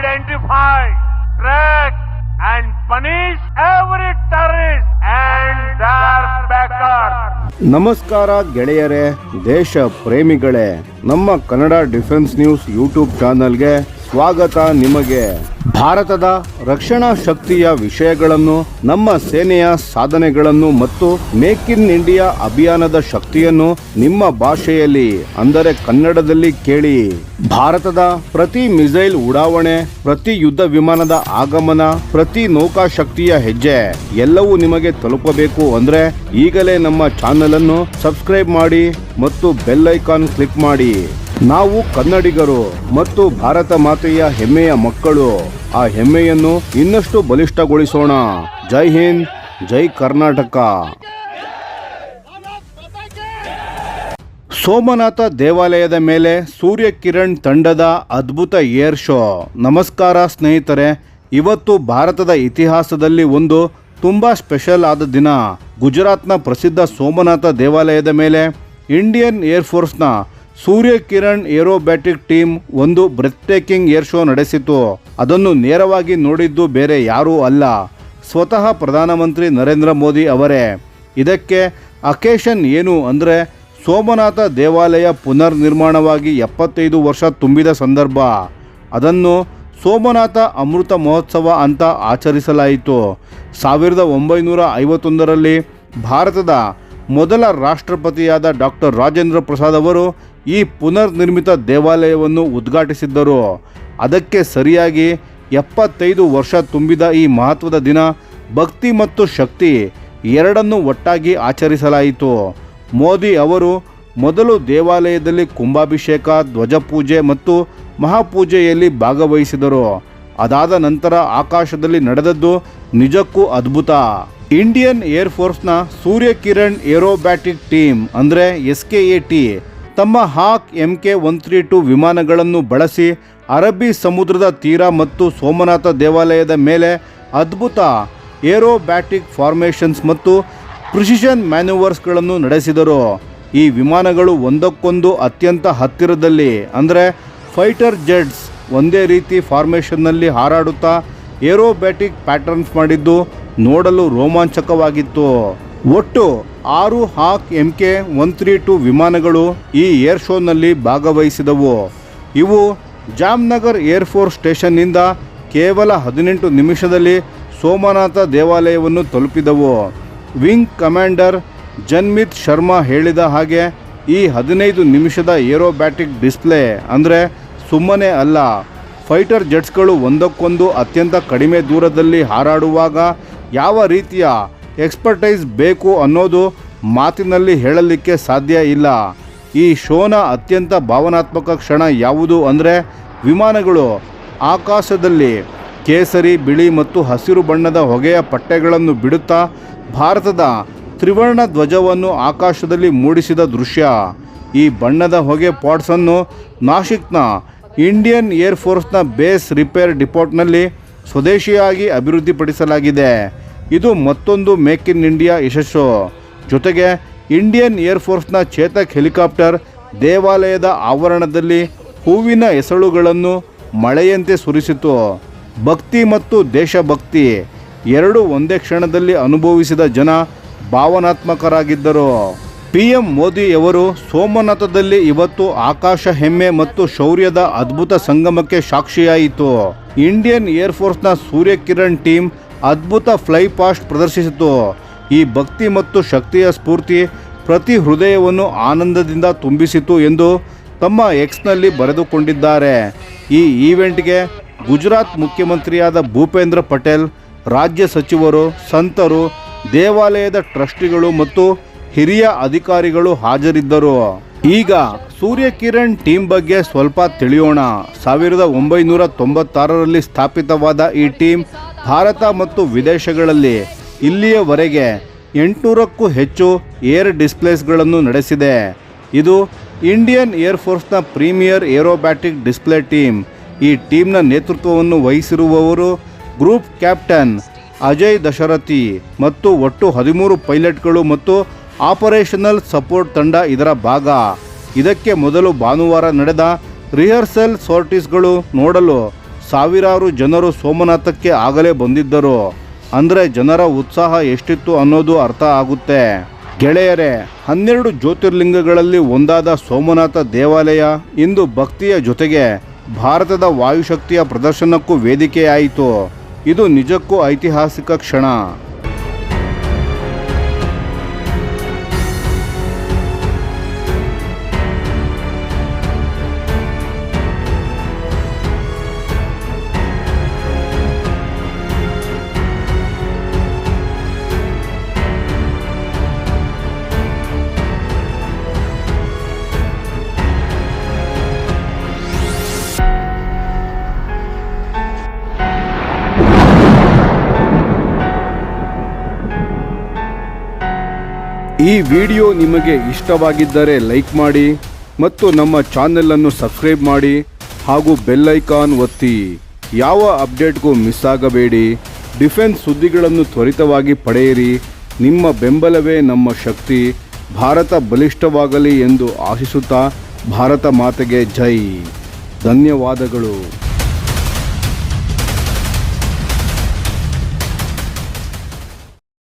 identify, track and punish every terrorist and their backers. ನಮಸ್ಕಾರ ಗೆಳೆಯರೇ, ದೇಶ ಪ್ರೇಮಿಗಳೇ, ನಮ್ಮ ಕನ್ನಡ ಡಿಫೆನ್ಸ್ ನ್ಯೂಸ್ ಯೂಟ್ಯೂಬ್ ಚಾನಲ್ಗೆ ಸ್ವಾಗತ. ನಿಮಗೆ ಭಾರತದ ರಕ್ಷಣಾ ಶಕ್ತಿಯ ವಿಷಯಗಳನ್ನು, ನಮ್ಮ ಸೇನೆಯ ಸಾಧನೆಗಳನ್ನು ಮತ್ತು ಮೇಕ್ ಇನ್ ಇಂಡಿಯಾ ಅಭಿಯಾನದ ಶಕ್ತಿಯನ್ನು ನಿಮ್ಮ ಭಾಷೆಯಲ್ಲಿ ಅಂದರೆ ಕನ್ನಡದಲ್ಲಿ ಕೇಳಿ. ಭಾರತದ ಪ್ರತಿ ಮಿಸೈಲ್ ಉಡಾವಣೆ, ಪ್ರತಿ ಯುದ್ಧ ವಿಮಾನದ ಆಗಮನ, ಪ್ರತಿ ನೌಕಾ ಶಕ್ತಿಯ ಹೆಜ್ಜೆ ಎಲ್ಲವೂ ನಿಮಗೆ ತಲುಪಬೇಕು ಅಂದ್ರೆ ಈಗಲೇ ನಮ್ಮ ಚಾನೆಲ್ ಅನ್ನು ಸಬ್ಸ್ಕ್ರೈಬ್ ಮಾಡಿ ಮತ್ತು ಬೆಲ್ ಐಕಾನ್ ಕ್ಲಿಕ್ ಮಾಡಿ. ನಾವು ಕನ್ನಡಿಗರು ಮತ್ತು ಭಾರತ ಮಾತೆಯ ಹೆಮ್ಮೆಯ ಮಕ್ಕಳು. ಆ ಹೆಮ್ಮೆಯನ್ನು ಇನ್ನಷ್ಟು ಬಲಿಷ್ಠಗೊಳಿಸೋಣ. ಜೈ ಹಿಂದ್, ಜೈ ಕರ್ನಾಟಕ. ಸೋಮನಾಥ ದೇವಾಲಯದ ಮೇಲೆ ಸೂರ್ಯ ಕಿರಣ್ ತಂಡದ ಅದ್ಭುತ ಏರ್ ಶೋ. ನಮಸ್ಕಾರ ಸ್ನೇಹಿತರೆ, ಇವತ್ತು ಭಾರತದ ಇತಿಹಾಸದಲ್ಲಿ ಒಂದು ತುಂಬ ಸ್ಪೆಷಲ್ ಆದ ದಿನ. ಗುಜರಾತ್ನ ಪ್ರಸಿದ್ಧ ಸೋಮನಾಥ ದೇವಾಲಯದ ಮೇಲೆ Indian air ಫೋರ್ಸ್ನ Surya Kiran aerobatic team ಒಂದು ಬ್ರೆತ್ ಟೇಕಿಂಗ್ ಏರ್ ಶೋ ನಡೆಸಿತು. ಅದನ್ನು ನೇರವಾಗಿ ನೋಡಿದ್ದು ಬೇರೆ ಯಾರೂ ಅಲ್ಲ, ಸ್ವತಃ ಪ್ರಧಾನಮಂತ್ರಿ ನರೇಂದ್ರ ಮೋದಿ ಅವರೇ. ಇದಕ್ಕೆ ಅಕೇಶನ್ ಏನು ಅಂದರೆ ಸೋಮನಾಥ ದೇವಾಲಯ ಪುನರ್ ನಿರ್ಮಾಣವಾಗಿ 75 ವರ್ಷ ತುಂಬಿದ ಸಂದರ್ಭ. ಅದನ್ನು ಸೋಮನಾಥ ಅಮೃತ ಮಹೋತ್ಸವ ಅಂತ ಆಚರಿಸಲಾಯಿತು. 1951ರಲ್ಲಿ ಭಾರತದ ಮೊದಲ ರಾಷ್ಟ್ರಪತಿಯಾದ ಡಾಕ್ಟರ್ ರಾಜೇಂದ್ರ ಪ್ರಸಾದ್ ಅವರು ಈ ಪುನರ್ ನಿರ್ಮಿತ ದೇವಾಲಯವನ್ನು ಉದ್ಘಾಟಿಸಿದ್ದರು. ಅದಕ್ಕೆ ಸರಿಯಾಗಿ 75 ವರ್ಷ ತುಂಬಿದ ಈ ಮಹತ್ವದ ದಿನ ಭಕ್ತಿ ಮತ್ತು ಶಕ್ತಿ ಎರಡನ್ನೂ ಒಟ್ಟಾಗಿ ಆಚರಿಸಲಾಯಿತು. ಮೋದಿ ಅವರು ಮೊದಲು ದೇವಾಲಯದಲ್ಲಿ ಕುಂಭಾಭಿಷೇಕ, ಧ್ವಜಪೂಜೆ ಮತ್ತು ಮಹಾಪೂಜೆಯಲ್ಲಿ ಭಾಗವಹಿಸಿದರು. ಅದಾದ ನಂತರ ಆಕಾಶದಲ್ಲಿ ನಡೆದದ್ದು ನಿಜಕ್ಕೂ ಅದ್ಭುತ. Indian air ಫೋರ್ಸ್ನ Surya Kiran aerobatic team ಅಂದರೆ SKAT ತಮ್ಮ ಹಾಕ್ MK132 ವಿಮಾನಗಳನ್ನು ಬಳಸಿ ಅರಬ್ಬಿ ಸಮುದ್ರದ ತೀರ ಮತ್ತು ಸೋಮನಾಥ ದೇವಾಲಯದ ಮೇಲೆ ಅದ್ಭುತ ಏರೋಬ್ಯಾಟಿಕ್ ಫಾರ್ಮೇಷನ್ಸ್ ಮತ್ತು ಪ್ರಿಸಿಷನ್ ಮ್ಯಾನ್ಯೂವರ್ಸ್ಗಳನ್ನು ನಡೆಸಿದರು. ಈ ವಿಮಾನಗಳು ಒಂದಕ್ಕೊಂದು ಅತ್ಯಂತ ಹತ್ತಿರದಲ್ಲಿ ಅಂದರೆ ಫೈಟರ್ ಜೆಟ್ಸ್ ಒಂದೇ ರೀತಿ ಫಾರ್ಮೇಷನ್ನಲ್ಲಿ ಹಾರಾಡುತ್ತಾ ಏರೋಬ್ಯಾಟಿಕ್ ಪ್ಯಾಟರ್ನ್ಸ್ ಮಾಡಿದ್ದು ನೋಡಲು ರೋಮಾಂಚಕವಾಗಿತ್ತು. ಒಟ್ಟು 6 ಹಾಕ್ MK132 ವಿಮಾನಗಳು ಈ ಏರ್ ಶೋನಲ್ಲಿ ಭಾಗವಹಿಸಿದವು. ಇವು ಜಾಮ್ನಗರ್ ಏರ್ ಫೋರ್ಸ್ ಸ್ಟೇಷನ್ನಿಂದ ಕೇವಲ 18 ನಿಮಿಷದಲ್ಲಿ ಸೋಮನಾಥ ದೇವಾಲಯವನ್ನು ತಲುಪಿದವು. ವಿಂಗ್ ಕಮಾಂಡರ್ ಜನ್ಮಿತ್ ಶರ್ಮಾ ಹೇಳಿದ ಹಾಗೆ ಈ 15 ನಿಮಿಷದ ಏರೋಬ್ಯಾಟಿಕ್ ಡಿಸ್ಪ್ಲೇ ಅಂದರೆ ಸುಮ್ಮನೆ ಅಲ್ಲ. ಫೈಟರ್ ಜೆಟ್ಸ್ಗಳು ಒಂದಕ್ಕೊಂದು ಅತ್ಯಂತ ಕಡಿಮೆ ದೂರದಲ್ಲಿ ಹಾರಾಡುವಾಗ ಯಾವ ರೀತಿಯ ಎಕ್ಸ್ಪರ್ಟೈಸ್ ಬೇಕು ಅನ್ನೋದು ಮಾತಿನಲ್ಲಿ ಹೇಳಲಿಕ್ಕೆ ಸಾಧ್ಯ ಇಲ್ಲ. ಈ ಶೋನ ಅತ್ಯಂತ ಭಾವನಾತ್ಮಕ ಕ್ಷಣ ಯಾವುದು ಅಂದರೆ ವಿಮಾನಗಳು ಆಕಾಶದಲ್ಲಿ ಕೇಸರಿ, ಬಿಳಿ ಮತ್ತು ಹಸಿರು ಬಣ್ಣದ ಹೊಗೆಯ ಪಟ್ಟೆಗಳನ್ನು ಬಿಡುತ್ತಾ ಭಾರತದ ತ್ರಿವರ್ಣ ಧ್ವಜವನ್ನು ಆಕಾಶದಲ್ಲಿ ಮೂಡಿಸಿದ ದೃಶ್ಯ. ಈ ಬಣ್ಣದ ಹೊಗೆ ಪಾಡ್ಸನ್ನು ನಾಶಿಕ್ನ ಇಂಡಿಯನ್ ಏರ್ ಫೋರ್ಸ್ನ ಬೇಸ್ ರಿಪೇರ್ ಡಿಪೋಟ್ನಲ್ಲಿ ಸ್ವದೇಶಿಯಾಗಿ ಅಭಿವೃದ್ಧಿಪಡಿಸಲಾಗಿದೆ. ಇದು ಮತ್ತೊಂದು ಮೇಕ್ ಇನ್ ಇಂಡಿಯಾ ಯಶಸ್ಸು. ಜೊತೆಗೆ ಇಂಡಿಯನ್ ಏರ್ ಫೋರ್ಸ್ನ ಚೇತಕ್ ಹೆಲಿಕಾಪ್ಟರ್ ದೇವಾಲಯದ ಆವರಣದಲ್ಲಿ ಹೂವಿನ ಎಸಳುಗಳನ್ನು ಮಳೆಯಂತೆ ಸುರಿಸಿತು. ಭಕ್ತಿ ಮತ್ತು ದೇಶಭಕ್ತಿ ಎರಡೂ ಒಂದೇ ಕ್ಷಣದಲ್ಲಿ ಅನುಭವಿಸಿದ ಜನ ಭಾವನಾತ್ಮಕರಾಗಿದ್ದರು. PM ಮೋದಿಯವರು ಸೋಮನಾಥದಲ್ಲಿ ಇವತ್ತು ಆಕಾಶ ಹೆಮ್ಮೆ ಮತ್ತು ಶೌರ್ಯದ ಅದ್ಭುತ ಸಂಗಮಕ್ಕೆ ಸಾಕ್ಷಿಯಾಯಿತು. Indian air ಫೋರ್ಸ್ನ Surya Kiran team ಅದ್ಭುತ ಫ್ಲೈ ಪಾಸ್ಟ್ ಪ್ರದರ್ಶಿಸಿತು. ಈ ಭಕ್ತಿ ಮತ್ತು ಶಕ್ತಿಯ ಸ್ಫೂರ್ತಿ ಪ್ರತಿ ಹೃದಯವನ್ನು ಆನಂದದಿಂದ ತುಂಬಿಸಿತು ಎಂದು ತಮ್ಮ ಎಕ್ಸ್ನಲ್ಲಿ ಬರೆದುಕೊಂಡಿದ್ದಾರೆ. ಈ ಈವೆಂಟ್ಗೆ ಗುಜರಾತ್ ಮುಖ್ಯಮಂತ್ರಿಯಾದ ಭೂಪೇಂದ್ರ ಪಟೇಲ್, ರಾಜ್ಯ ಸಚಿವರು, ಸಂತರು, ದೇವಾಲಯದ ಟ್ರಸ್ಟಿಗಳು ಮತ್ತು ಹಿರಿಯ ಅಧಿಕಾರಿಗಳು ಹಾಜರಿದ್ದರು. ಈಗ ಸೂರ್ಯ ಕಿರಣ್ ಟೀಮ್ ಬಗ್ಗೆ ಸ್ವಲ್ಪ ತಿಳಿಯೋಣ. 1996ರಲ್ಲಿ ಸ್ಥಾಪಿತವಾದ ಈ ಟೀಮ್ ಭಾರತ ಮತ್ತು ವಿದೇಶಗಳಲ್ಲಿ ಇಲ್ಲಿಯವರೆಗೆ 800ಕ್ಕೂ ಹೆಚ್ಚು ಏರ್ ಡಿಸ್ಪ್ಲೇಸ್ಗಳನ್ನು ನಡೆಸಿದೆ. ಇದು ಇಂಡಿಯನ್ ಏರ್ ಫೋರ್ಸ್ನ ಪ್ರೀಮಿಯರ್ ಏರೋಬ್ಯಾಟಿಕ್ ಡಿಸ್ಪ್ಲೇ ಟೀಮ್. ಈ ಟೀಮ್ನ ನೇತೃತ್ವವನ್ನು ವಹಿಸಿರುವವರು ಗ್ರೂಪ್ ಕ್ಯಾಪ್ಟನ್ ಅಜಯ್ ದಶರಥಿ ಮತ್ತು ಒಟ್ಟು 13 ಪೈಲಟ್ಗಳು ಮತ್ತು ಆಪರೇಷನಲ್ ಸಪೋರ್ಟ್ ತಂಡ ಇದರ ಭಾಗ. ಇದಕ್ಕೆ ಮೊದಲು ಭಾನುವಾರ ನಡೆದ ರಿಹರ್ಸಲ್ ಸಾರ್ಟೀಸ್ಗಳು ನೋಡಲು ಸಾವಿರಾರು ಜನರು ಸೋಮನಾಥಕ್ಕೆ ಆಗಲೇ ಬಂದಿದ್ದರು. ಅಂದರೆ ಜನರ ಉತ್ಸಾಹ ಎಷ್ಟಿತ್ತು ಅನ್ನೋದು ಅರ್ಥ ಆಗುತ್ತೆ. ಗೆಳೆಯರೇ, 12 ಜ್ಯೋತಿರ್ಲಿಂಗಗಳಲ್ಲಿ ಒಂದಾದ ಸೋಮನಾಥ ದೇವಾಲಯ ಇಂದು ಭಕ್ತಿಯ ಜೊತೆಗೆ ಭಾರತದ ವಾಯುಶಕ್ತಿಯ ಪ್ರದರ್ಶನಕ್ಕೂ ವೇದಿಕೆಯಾಯಿತು. ಇದು ನಿಜಕ್ಕೂ ಐತಿಹಾಸಿಕ ಕ್ಷಣ. ಈ ವಿಡಿಯೋ ನಿಮಗೆ ಇಷ್ಟವಾಗಿದ್ದರೆ ಲೈಕ್ ಮಾಡಿ ಮತ್ತು ನಮ್ಮ ಚಾನೆಲನ್ನು ಸಬ್ಸ್ಕ್ರೈಬ್ ಮಾಡಿ ಹಾಗೂ ಬೆಲ್ ಐಕಾನ್ ಒತ್ತಿ. ಯಾವ ಅಪ್ಡೇಟ್ಗೂ ಮಿಸ್ ಆಗಬೇಡಿ. ಡಿಫೆನ್ಸ್ ಸುದ್ದಿಗಳನ್ನು ತ್ವರಿತವಾಗಿ ಪಡೆಯಿರಿ. ನಿಮ್ಮ ಬೆಂಬಲವೇ ನಮ್ಮ ಶಕ್ತಿ. ಭಾರತ ಬಲಿಷ್ಠವಾಗಲಿ ಎಂದು ಆಶಿಸುತ್ತಾ ಭಾರತ ಮಾತೆಗೆ ಜೈ. ಧನ್ಯವಾದಗಳು.